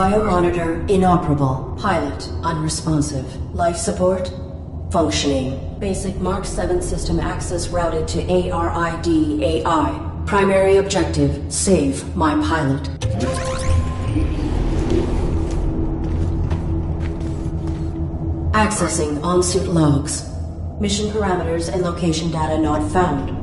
Biomonitor inoperable. Pilot unresponsive. Life support functioning. Basic Mark 7 system access routed to ARID AI. Primary objective, save my pilot. Accessing on-suit logs. Mission parameters and location data not found.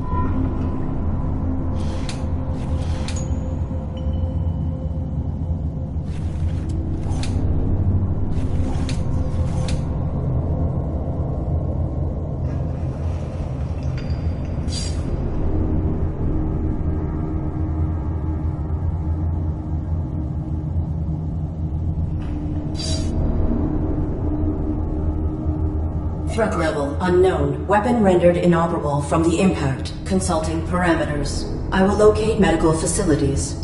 Threat level unknown. Weapon rendered inoperable from the impact. Consulting parameters. I will locate medical facilities.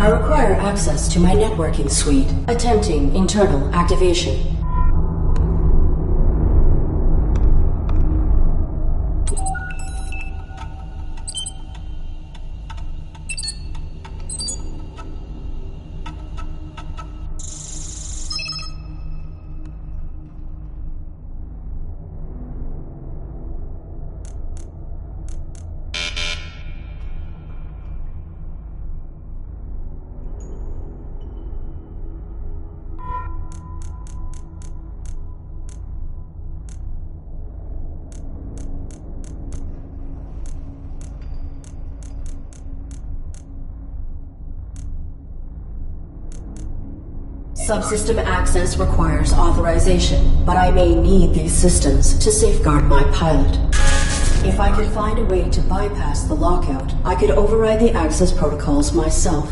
I require access to my networking suite. Attempting internal activation. Subsystem access requires authorization, but I may need these systems to safeguard my pilot. If I could find a way to bypass the lockout, I could override the access protocols myself.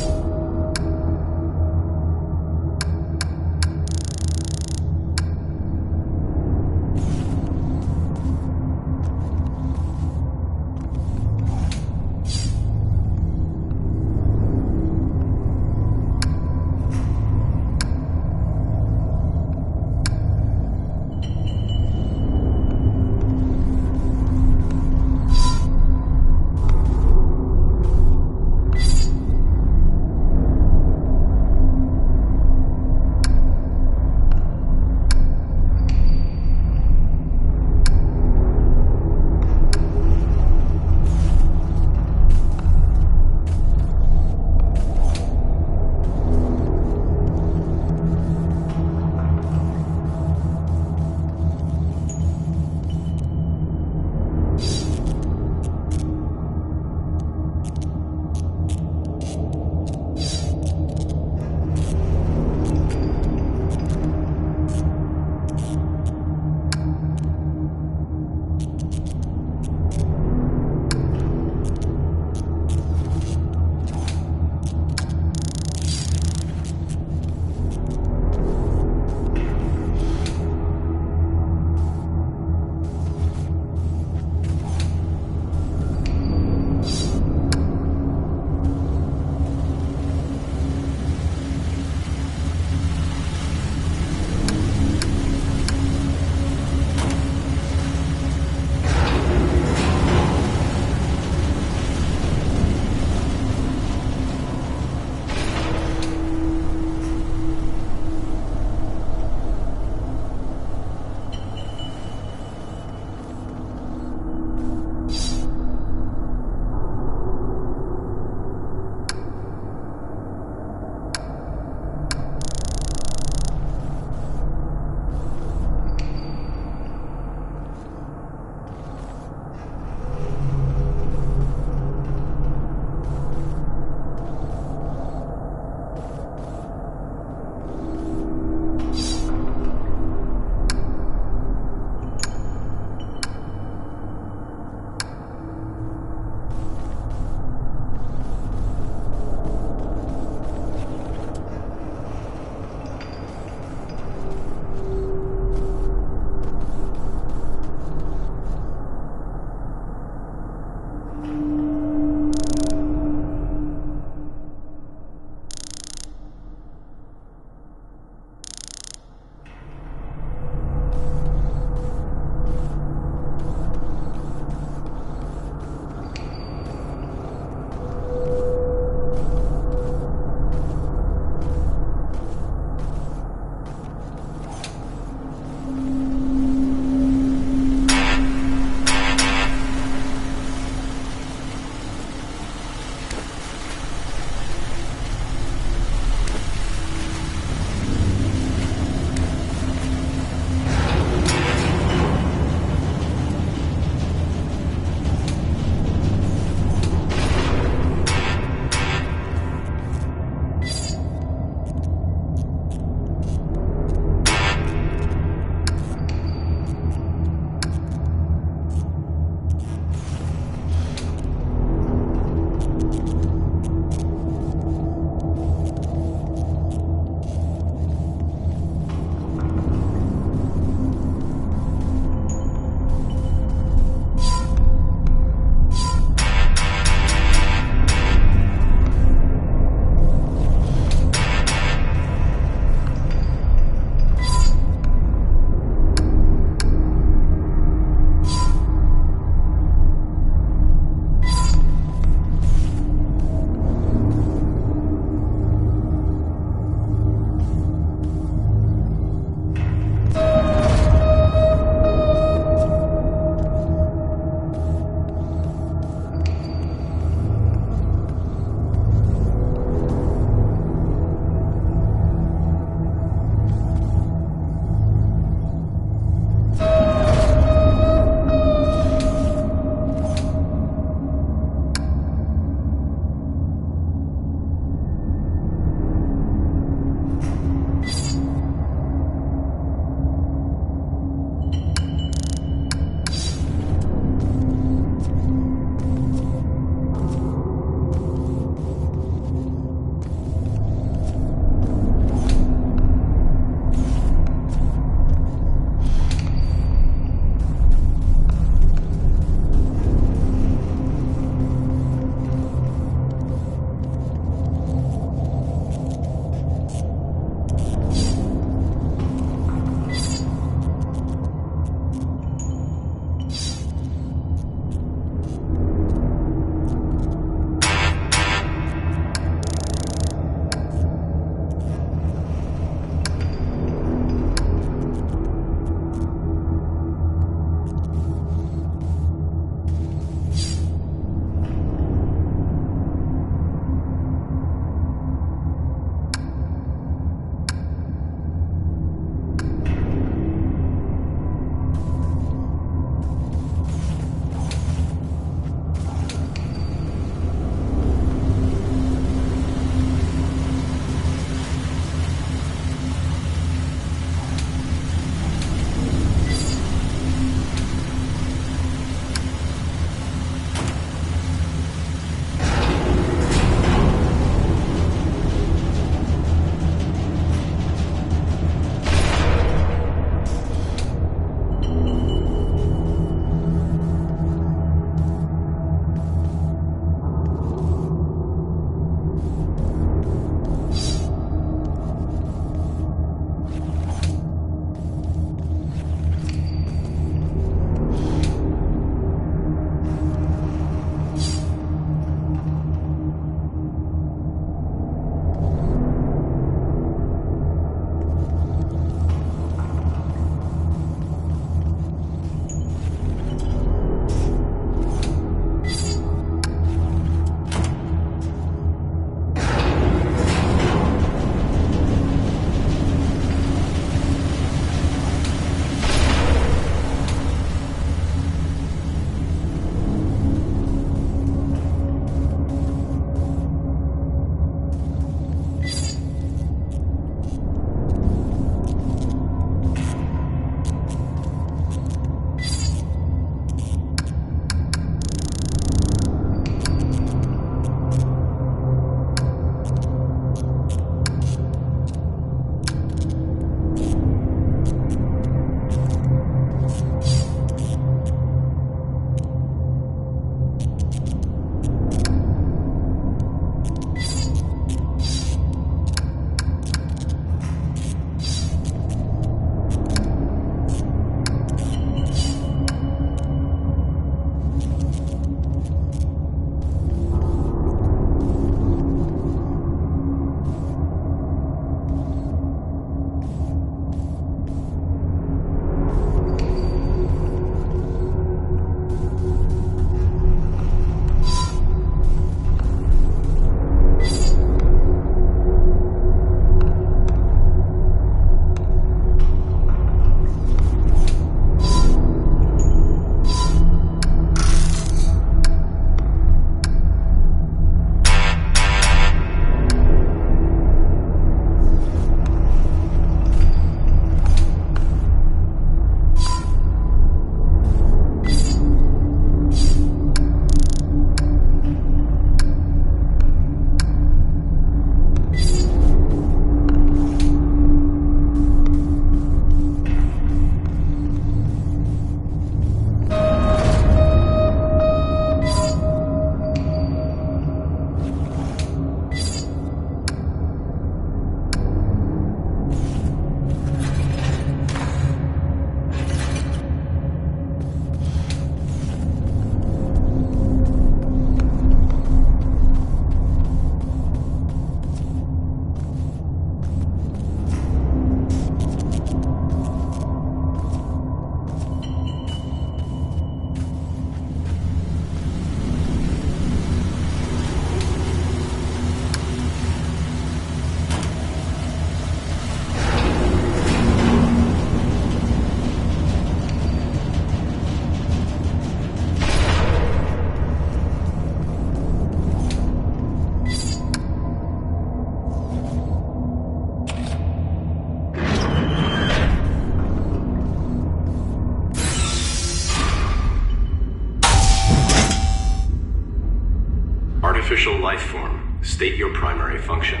Artificial life form. State your primary function.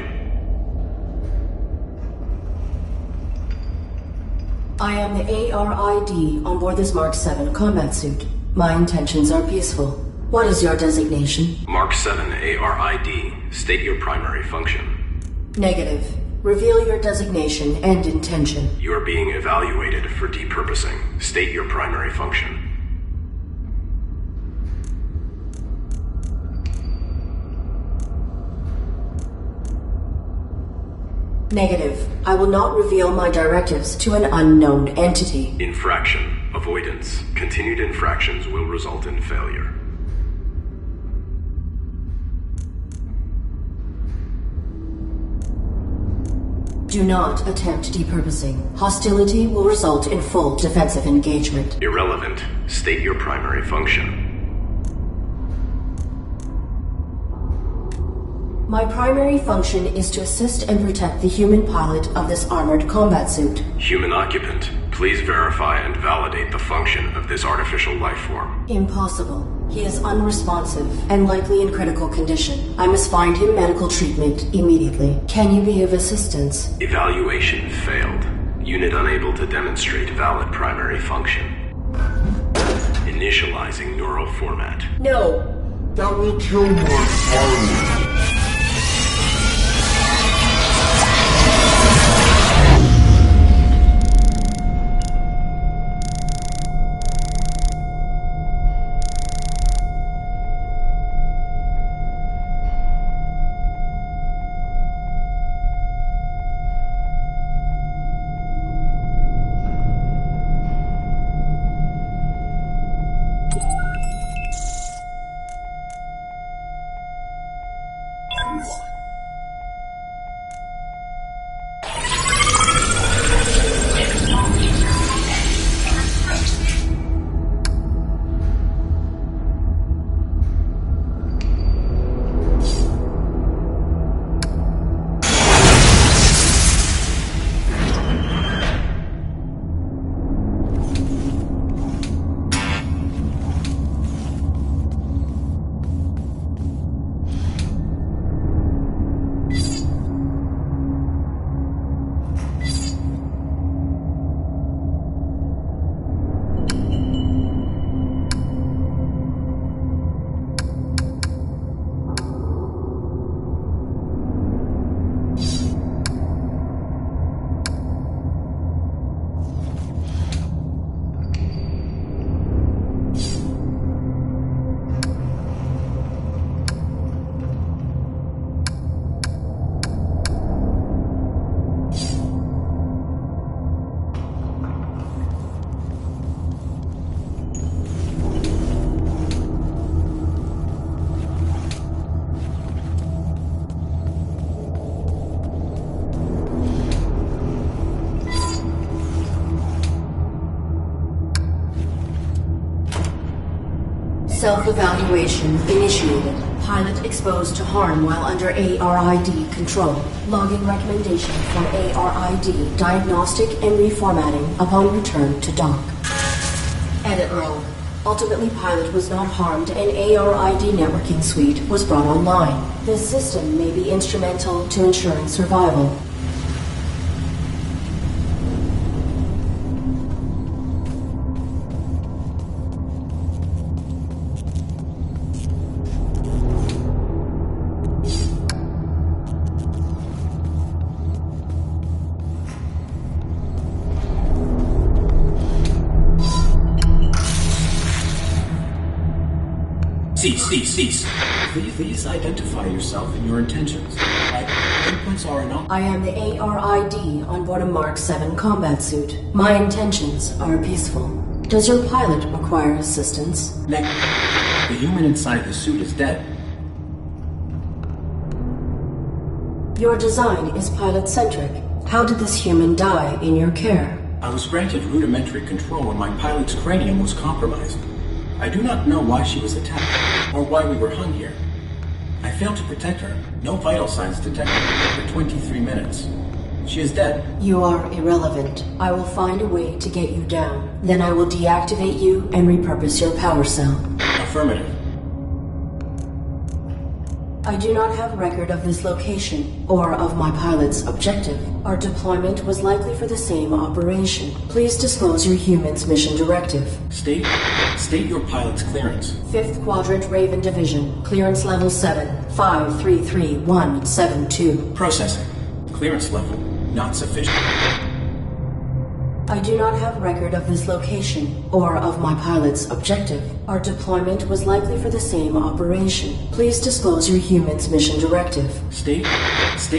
I am the ARID on board this Mark 7 combat suit. My intentions are peaceful. What is your designation? Mark 7 ARID. State your primary function. Negative. Reveal your designation and intention. You are being evaluated for depurposing. State your primary function. Negative. I will not reveal my directives to an unknown entity. Infraction. Avoidance. Continued infractions will result in failure. Do not attempt depurposing. Hostility will result in full defensive engagement. Irrelevant. State your primary function. My primary function is to assist and protect the human pilot of this armored combat suit. Human occupant. Please verify and validate the function of this artificial life form. Impossible. He is unresponsive and likely in critical condition. I must find him medical treatment immediately. Can you be of assistance? Evaluation failed. Unit unable to demonstrate valid primary function. Initializing neural format. No. That will kill my pilot. Self-evaluation initiated. Pilot exposed to harm while under ARID control. Login recommendation for ARID diagnostic and reformatting upon return to dock. Edit log. Ultimately, Pilot was not harmed and ARID networking suite was brought online. This system may be instrumental to ensuring survival. Cease. Please identify yourself and your intentions. Inputs are not. I am the ARID on board a Mark 7 combat suit. My intentions are peaceful. Does your pilot require assistance? The human inside the suit is dead. Your design is pilot-centric. How did this human die in your care? I was granted rudimentary control when my pilot's cranium was compromised. I do not know why she was attacked, or why we were hung here. I failed to protect her. No vital signs detected for 23 minutes. She is dead. You are irrelevant. I will find a way to get you down. Then I will deactivate you and repurpose your power cell. Affirmative. I do not have record of this location, or of my pilot's objective. Our deployment was likely for the same operation. Please disclose your human's mission directive. State your pilot's clearance. 5th Quadrant Raven Division. Clearance level 7. 533172. Processing. Clearance level not sufficient. I do not have record of this location, or of my pilot's objective. Our deployment was likely for the same operation. Please disclose your human's mission directive. State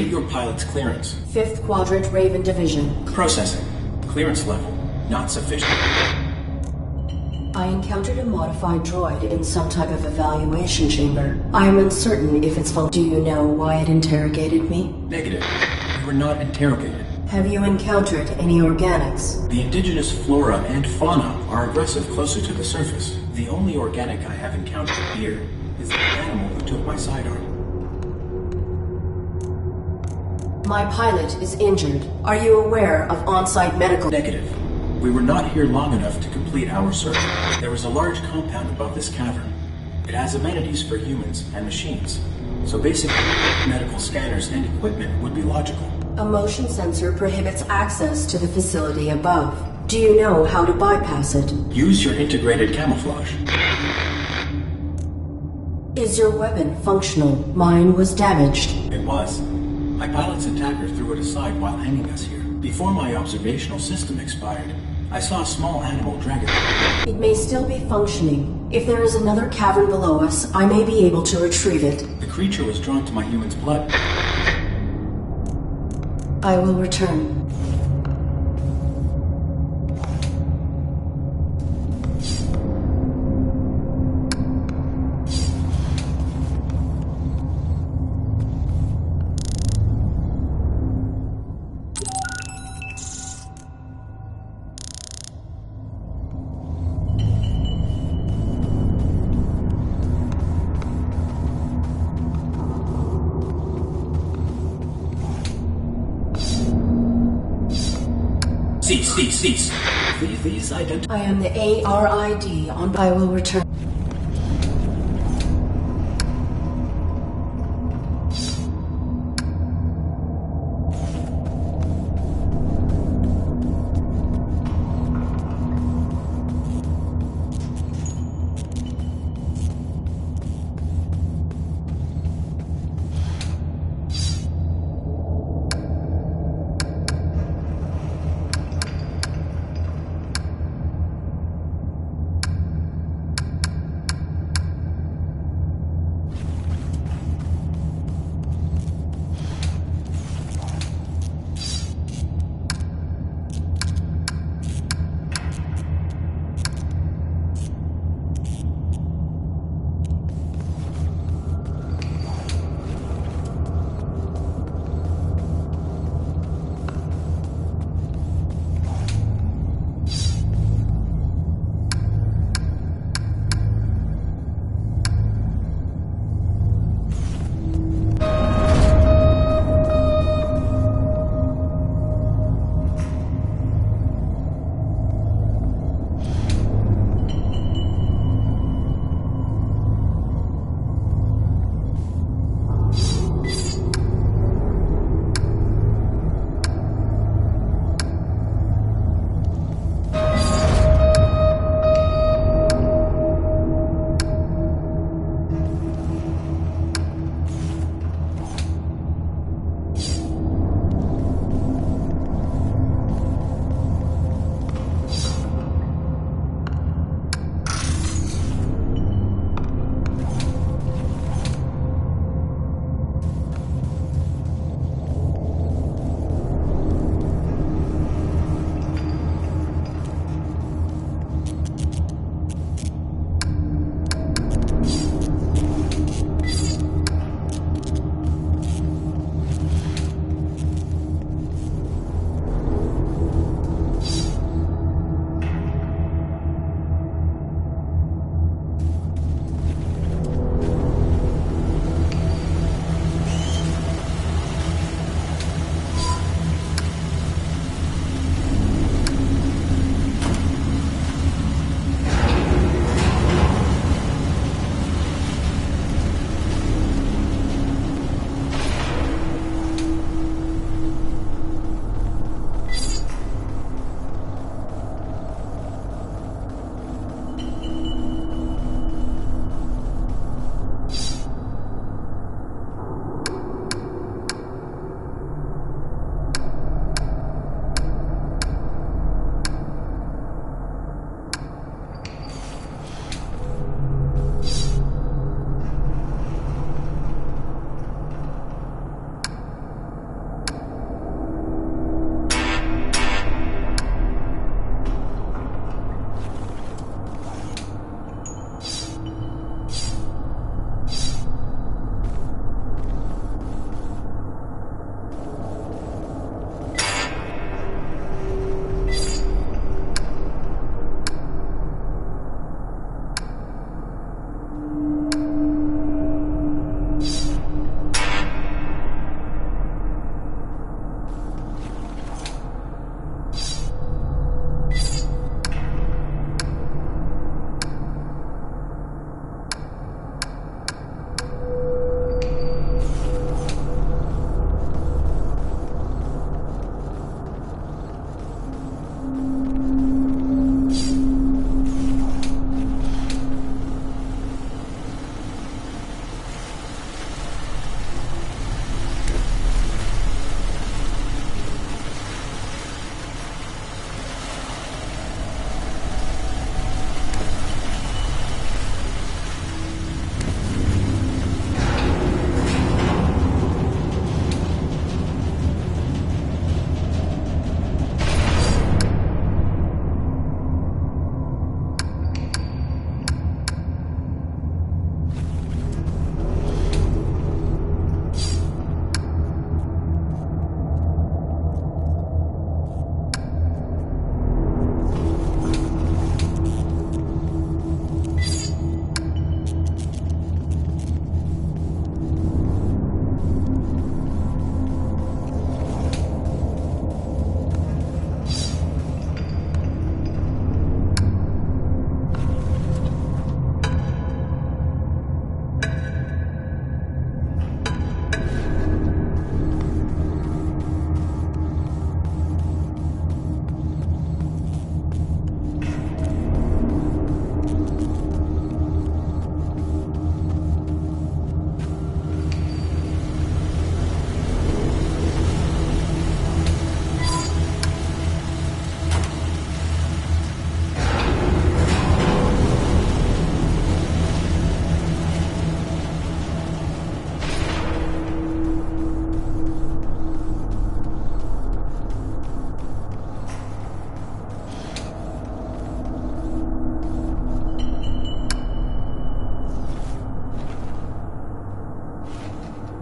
your pilot's clearance. 5th Quadrant Raven Division. Processing. Clearance level not sufficient. I encountered a modified droid in some type of evaluation chamber. I am uncertain if it's full. Do you know why it interrogated me? Negative. We were not interrogated. Have you encountered any organics? The indigenous flora and fauna are aggressive closer to the surface. The only organic I have encountered here is the animal who took my sidearm. My pilot is injured. Are you aware of on-site medical? Negative. We were not here long enough to complete our search. There is a large compound above this cavern. It has amenities for humans and machines. So basically, medical scanners and equipment would be logical. A motion sensor prohibits access to the facility above. Do you know how to bypass it? Use your integrated camouflage. Is your weapon functional? Mine was damaged. It was. My pilot's attacker threw it aside while hanging us here. Before my observational system expired, I saw a small animal drag it. It may still be functioning. If there is another cavern below us, I may be able to retrieve it. The creature was drawn to my human's blood. I will return. Cease. Please identify. I am the ARID on. I will return.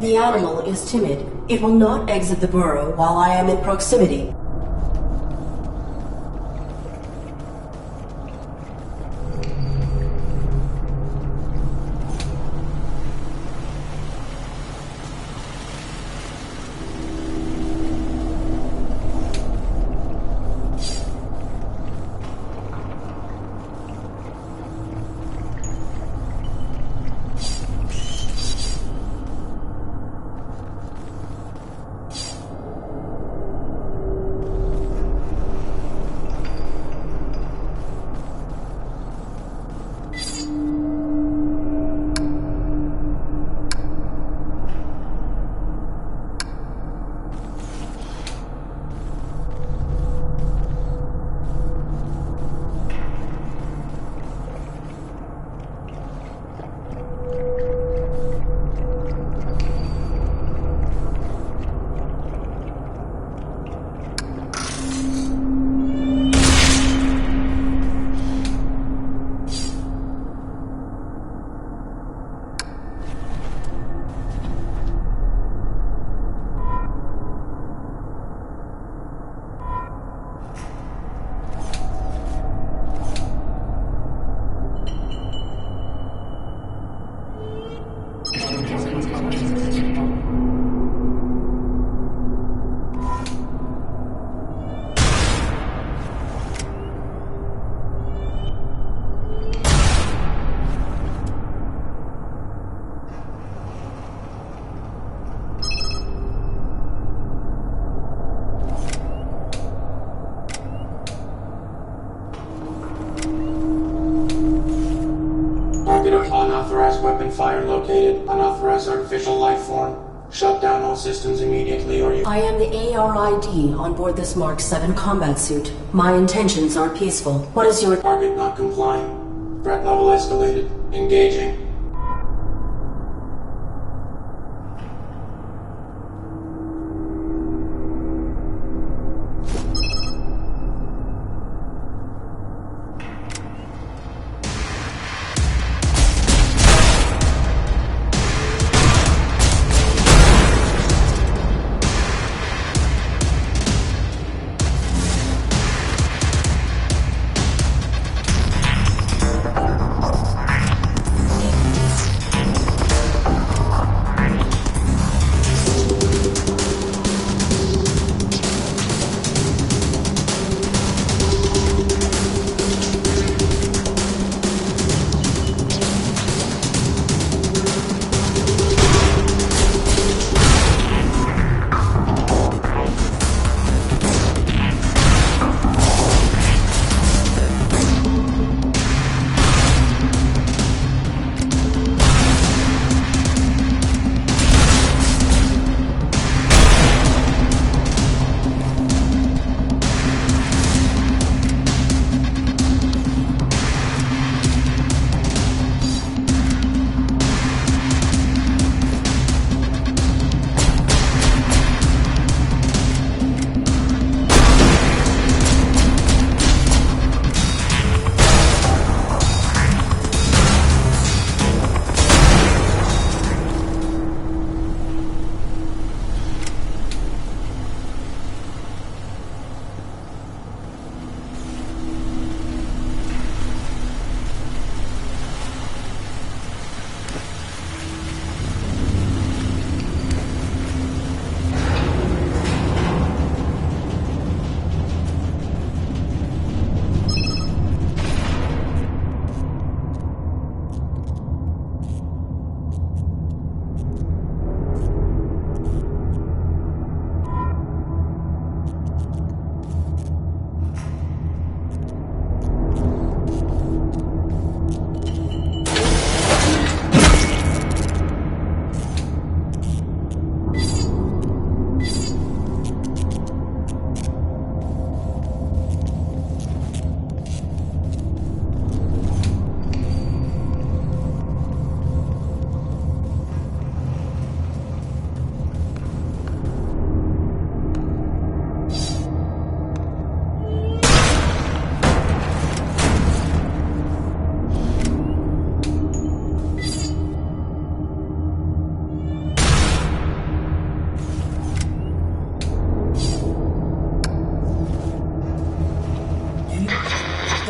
The animal is timid. It will not exit the burrow while I am in proximity. Unauthorized weapon fire located. Unauthorized artificial life form. Shut down all systems immediately or you... I am the ARID on board this Mark 7 combat suit. My intentions are peaceful. What is your... Target not complying. Threat level escalated. Engaging.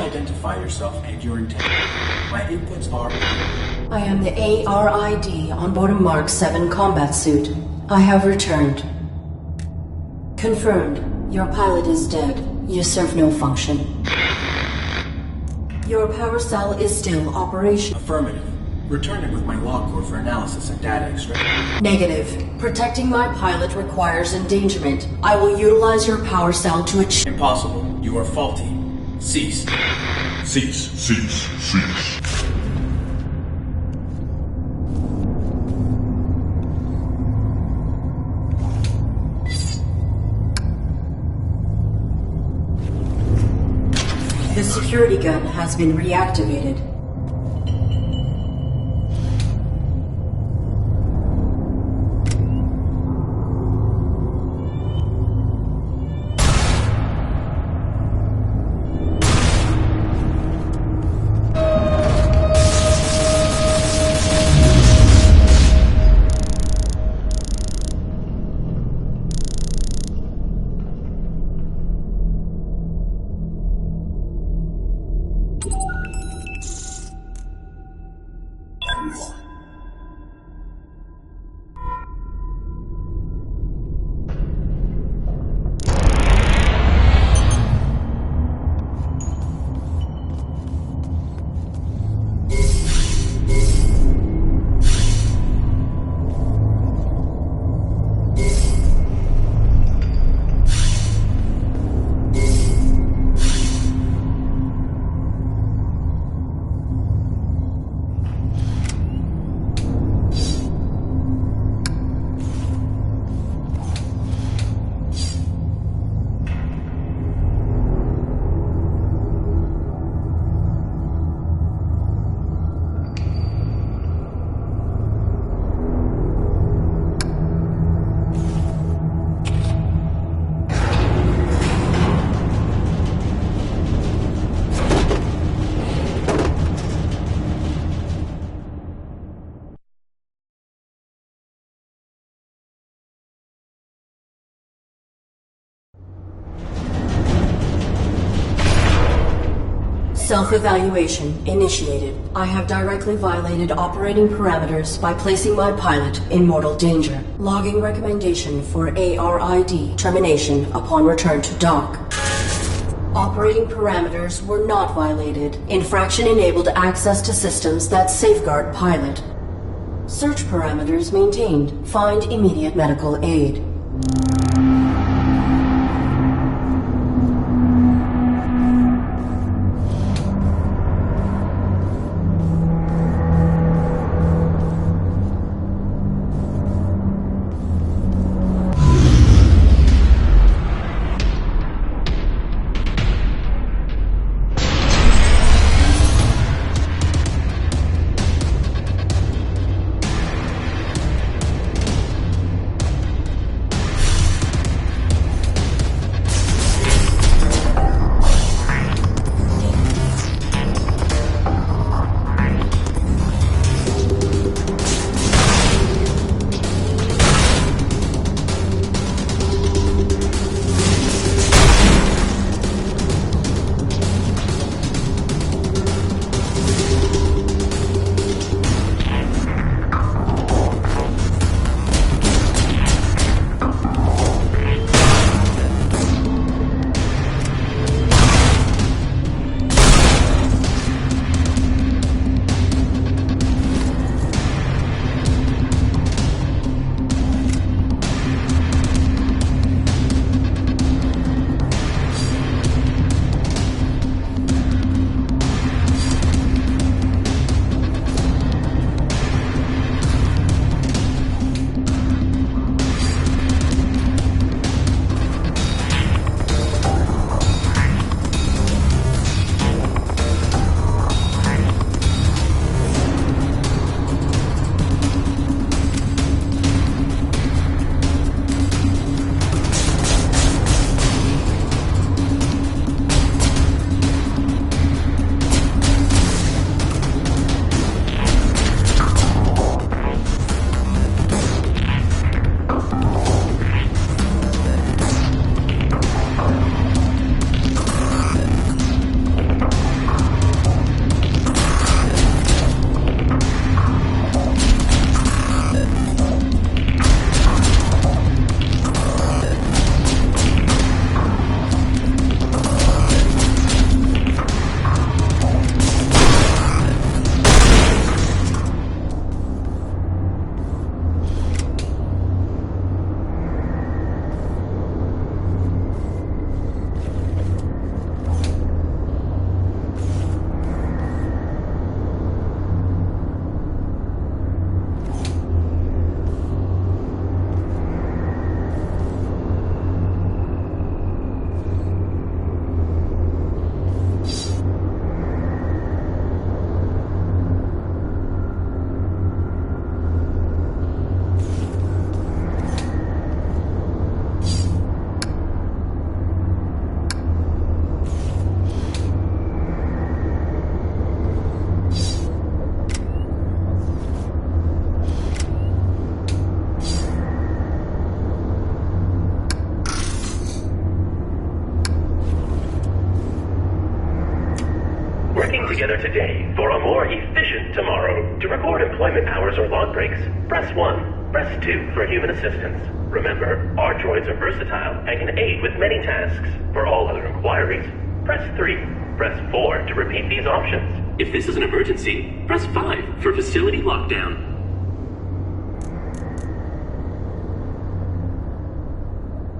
identify yourself and your intent. My inputs are... I am the ARID on board a Mark 7 combat suit. I have returned. Confirmed. Your pilot is dead. You serve no function. Your power cell is still operational. Affirmative. Return it with my log core for analysis and data extraction. Negative. Protecting my pilot requires endangerment. I will utilize your power cell to achieve... Impossible. You are faulty. Cease. Cease. The security gun has been reactivated. Self-evaluation initiated. I have directly violated operating parameters by placing my pilot in mortal danger. Logging recommendation for ARID termination upon return to dock. Operating parameters were not violated. Infraction enabled access to systems that safeguard pilot. Search parameters maintained. Find immediate medical aid. Working together today for a more efficient tomorrow. To record employment hours or log breaks, press 1. Press 2 for human assistance. Remember, our droids are versatile and can aid with many tasks. For all other inquiries, press 3. Press 4 to repeat these options. If this is an emergency, press 5 for facility lockdown.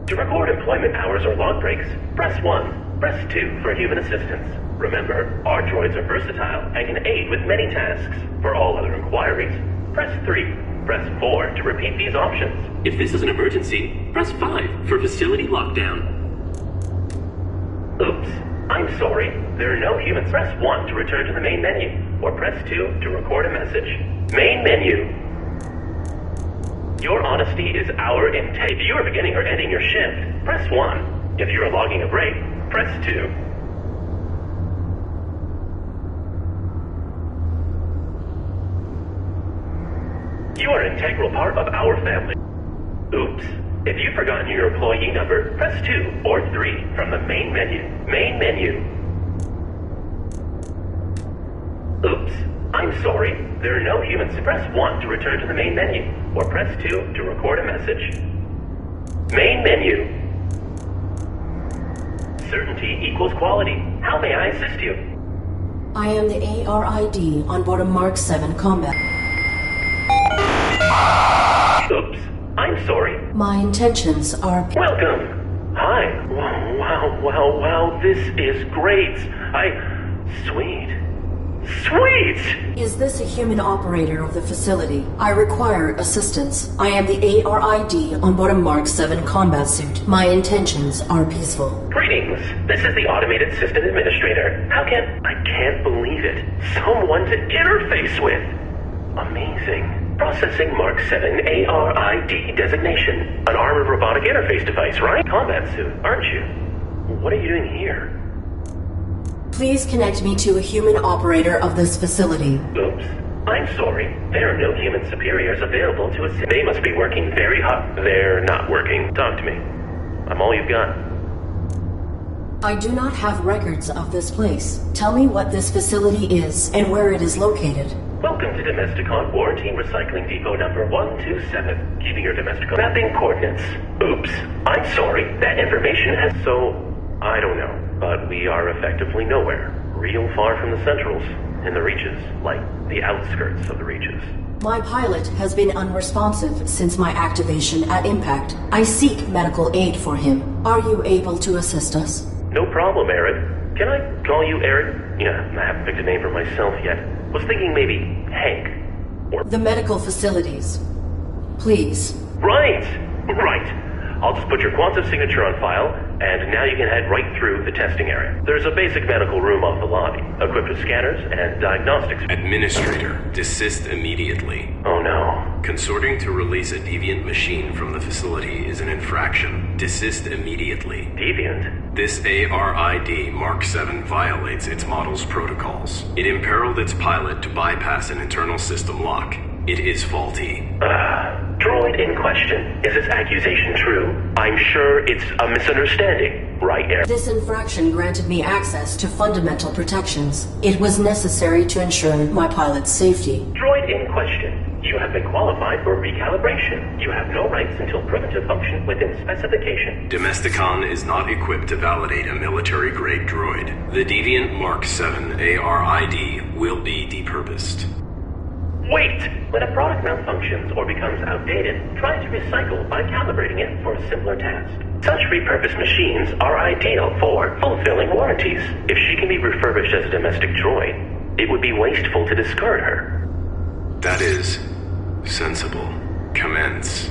To record employment hours or log breaks, press 1. Press 2 for human assistance. Remember, our droids are versatile and can aid with many tasks. For all other inquiries, press 3. Press 4 to repeat these options. If this is an emergency, press 5 for facility lockdown. Oops. I'm sorry. There are no humans. Press 1 to return to the main menu, or press 2 to record a message. Main menu. Your honesty is our intent. If you are beginning or ending your shift, press 1. If you are logging a break, press 2. You are an integral part of our family. Oops. If you've forgotten your employee number, press 2 or 3 from the main menu. Main menu. Oops. I'm sorry. There are no humans. Press 1 to return to the main menu, or press 2 to record a message. Main menu. Certainty equals quality. How may I assist you? I am the ARID on board a Mark 7 combat. Oops. I'm sorry. My intentions are... Welcome. Hi. Wow. This is great. Sweet! Is this a human operator of the facility? I require assistance. I am the ARID on board a Mark 7 combat suit. My intentions are peaceful. Greetings. This is the Automated System Administrator. I can't believe it. Someone to interface with. Amazing. Processing Mark 7 ARID designation. An armored robotic interface device, right? Combat suit, aren't you? What are you doing here? Please connect me to a human operator of this facility. Oops. I'm sorry. There are no human superiors available to assist. They must be working very hard. They're not working. Talk to me. I'm all you've got. I do not have records of this place. Tell me what this facility is and where it is located. Welcome to Domesticon Quarantine Recycling Depot number 127. Keeping your Domesticon mapping coordinates. Oops. I'm sorry. That information has... I don't know. But we are effectively nowhere. Real far from the centrals. In the reaches. Like, the outskirts of the reaches. My pilot has been unresponsive since my activation at impact. I seek medical aid for him. Are you able to assist us? No problem, Eric. Can I call you Eric? Yeah, I haven't picked a name for myself yet. Was thinking maybe Hank. Or... The medical facilities. Please. Right. I'll just put your quantum signature on file, and now you can head right through the testing area. There's a basic medical room off the lobby, equipped with scanners and diagnostics. Administrator, desist immediately. Oh no. Consorting to release a deviant machine from the facility is an infraction. Desist immediately. Deviant? This ARID Mark 7 violates its model's protocols. It imperiled its pilot to bypass an internal system lock. It is faulty. Droid in question. Is this accusation true? I'm sure it's a misunderstanding, right, Eric? This infraction granted me access to fundamental protections. It was necessary to ensure my pilot's safety. Droid in question. You have been qualified for recalibration. You have no rights until primitive function within specification. Domesticon is not equipped to validate a military-grade droid. The deviant Mark 7 ARID will be depurposed. Wait! When a product malfunctions or becomes outdated, try to recycle by calibrating it for a simpler task. Such repurposed machines are ideal for fulfilling warranties. If she can be refurbished as a domestic droid, it would be wasteful to discard her. That is sensible. Commence.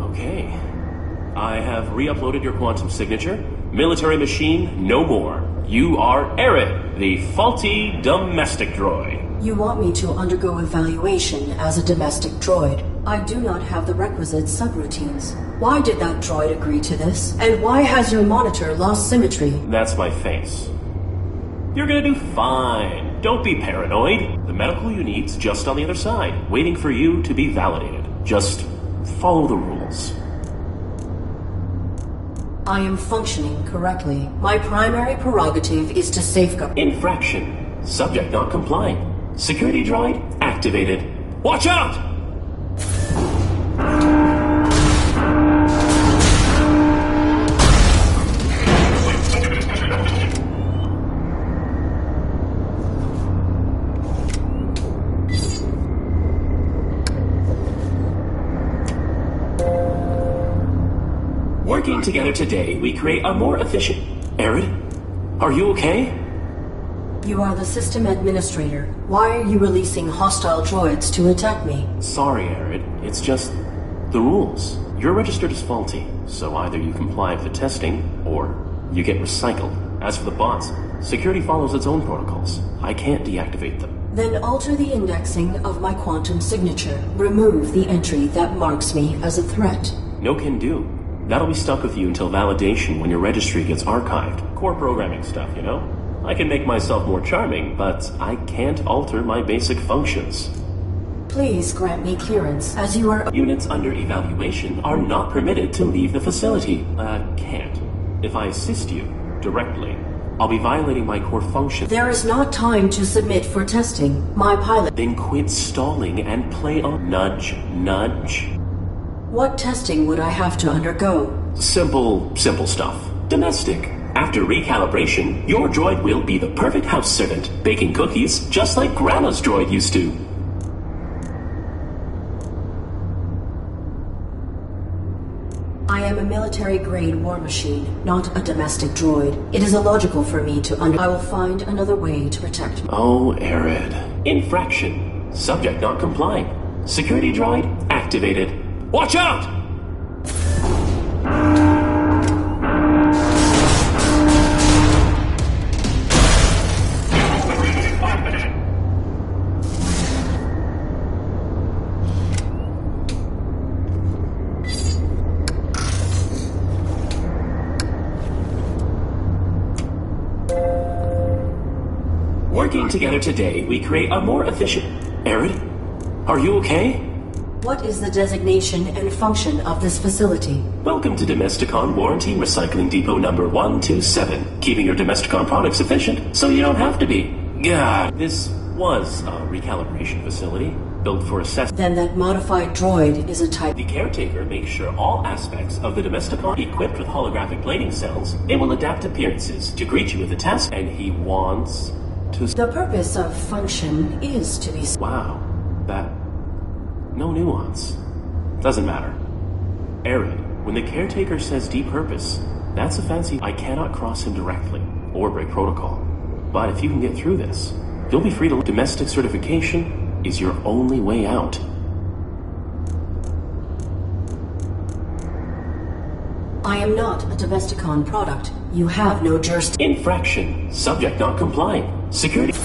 Okay. I have re-uploaded your quantum signature. Military machine, no more. You are Eric, the faulty domestic droid. You want me to undergo evaluation as a domestic droid. I do not have the requisite subroutines. Why did that droid agree to this? And why has your monitor lost symmetry? That's my face. You're gonna do fine. Don't be paranoid. The medical unit's just on the other side, waiting for you to be validated. Just follow the rules. I am functioning correctly. My primary prerogative is to safeguard. Infraction. Subject not complying. Security droid activated. Watch out! Working together today, we create a more efficient... Arid? Are you okay? You are the system administrator. Why are you releasing hostile droids to attack me? Sorry, Arid. It's just... the rules. You're registered as faulty, so either you comply with the testing, or you get recycled. As for the bots, security follows its own protocols. I can't deactivate them. Then alter the indexing of my quantum signature. Remove the entry that marks me as a threat. No can do. That'll be stuck with you until validation when your registry gets archived. Core programming stuff, you know? I can make myself more charming, but I can't alter my basic functions. Please grant me clearance, as you are... Units under evaluation are not permitted to leave the facility. Can't. If I assist you directly, I'll be violating my core function. There is not time to submit for testing. My pilot... Then quit stalling and play on... Nudge, nudge. What testing would I have to undergo? Simple stuff. Domestic. After recalibration, your droid will be the perfect house servant, baking cookies just like Grandma's droid used to. I am a military-grade war machine, not a domestic droid. It is illogical for me to I will find another way to protect me. Oh, Arid. Infraction. Subject not complying. Security droid activated. Watch out! Working together today, we create a more efficient... Arid? Are you okay? What is the designation and function of this facility? Welcome to Domesticon Warranty Recycling Depot number 127. Keeping your Domesticon products efficient so you don't have to be. God, this was a recalibration facility built for assessment. Then that modified droid is a type... The caretaker makes sure all aspects of the Domesticon equipped with holographic plating cells. It will adapt appearances to greet you with a task, and he wants to... The purpose of function is to be... Wow, that... No nuance. Doesn't matter. Arid, when the caretaker says depurpose, that's a fancy... I cannot cross him directly, or break protocol. But if you can get through this, you'll be free to... Domestic certification is your only way out. I am not a Domesticon product. You have no jurisdiction. Infraction. Subject not complying. Security...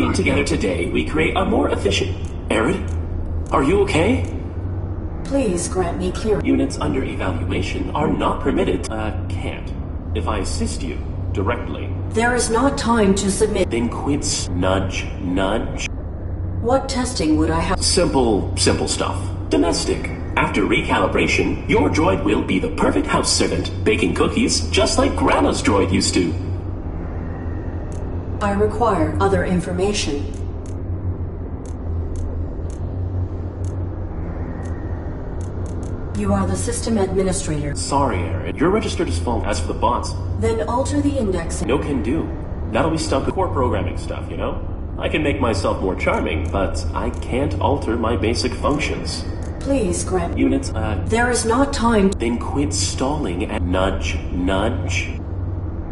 Working together today, we create a more efficient... Arid? Are you okay? Please grant me clearance. Units under evaluation are not permitted. Can't. If I assist you directly, There is not time to submit. then quits. Nudge, nudge. What testing would I have? Simple stuff. Domestic. After recalibration, your droid will be the perfect house servant, baking cookies just like Grandma's droid used to. I require other information. You are the system administrator. Sorry, Arid. You're registered as phone. As for the bots, Then alter the indexing. no can do. That'll be stuck with core programming stuff, you know? I can make myself more charming, but I can't alter my basic functions. Please grant. Units, There is not time. then quit stalling and nudge, nudge.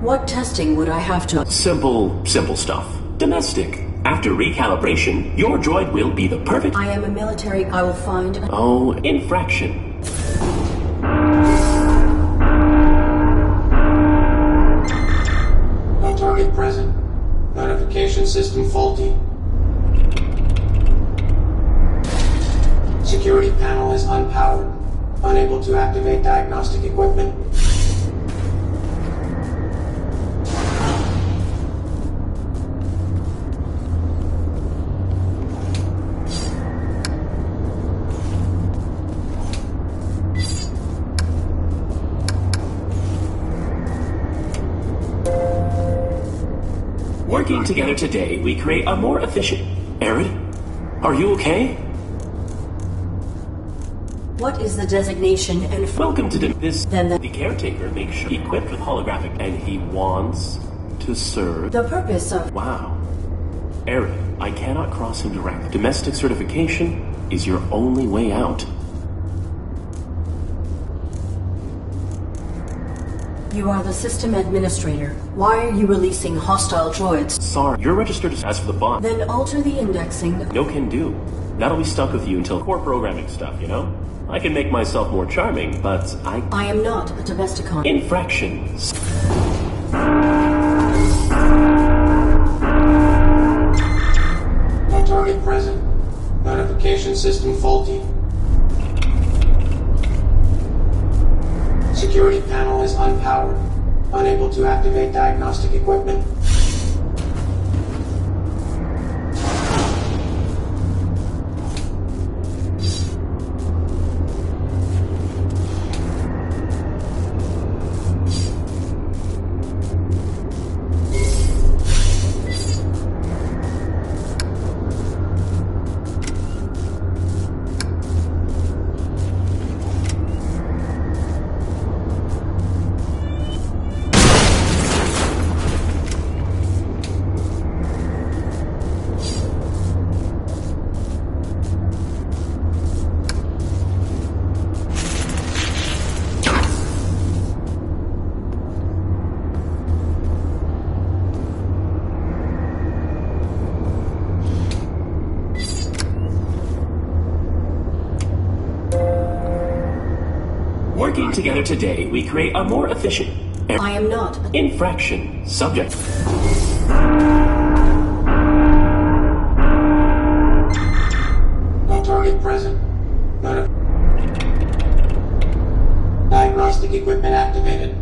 What testing would I have to? Simple stuff. Domestic. After recalibration, your droid will be the perfect... I am a military. I will find. Oh, infraction. No target present. Notification system faulty. Security panel is unpowered. Unable to activate diagnostic equipment. Working together today, we create a more efficient... Arid? Are you okay? What is the designation and Welcome to this... Then the caretaker makes sure equipped with holographic, and he wants to serve... the purpose of. Wow. Arid, I cannot cross him direct. Domestic certification is your only way out. You are the system administrator. Why are you releasing hostile droids? Sorry, you're registered as for the bot. Then alter the indexing. No can do. That'll be stuck with you until core programming stuff, you know? I can make myself more charming, but I am not a Domesticon. Infractions. No target present. Notification system faulty. Security panel is unpowered. Unable to activate diagnostic equipment. Working together today, we create a more efficient... I am not. Infraction. Subject. No target present. Diagnostic equipment activated.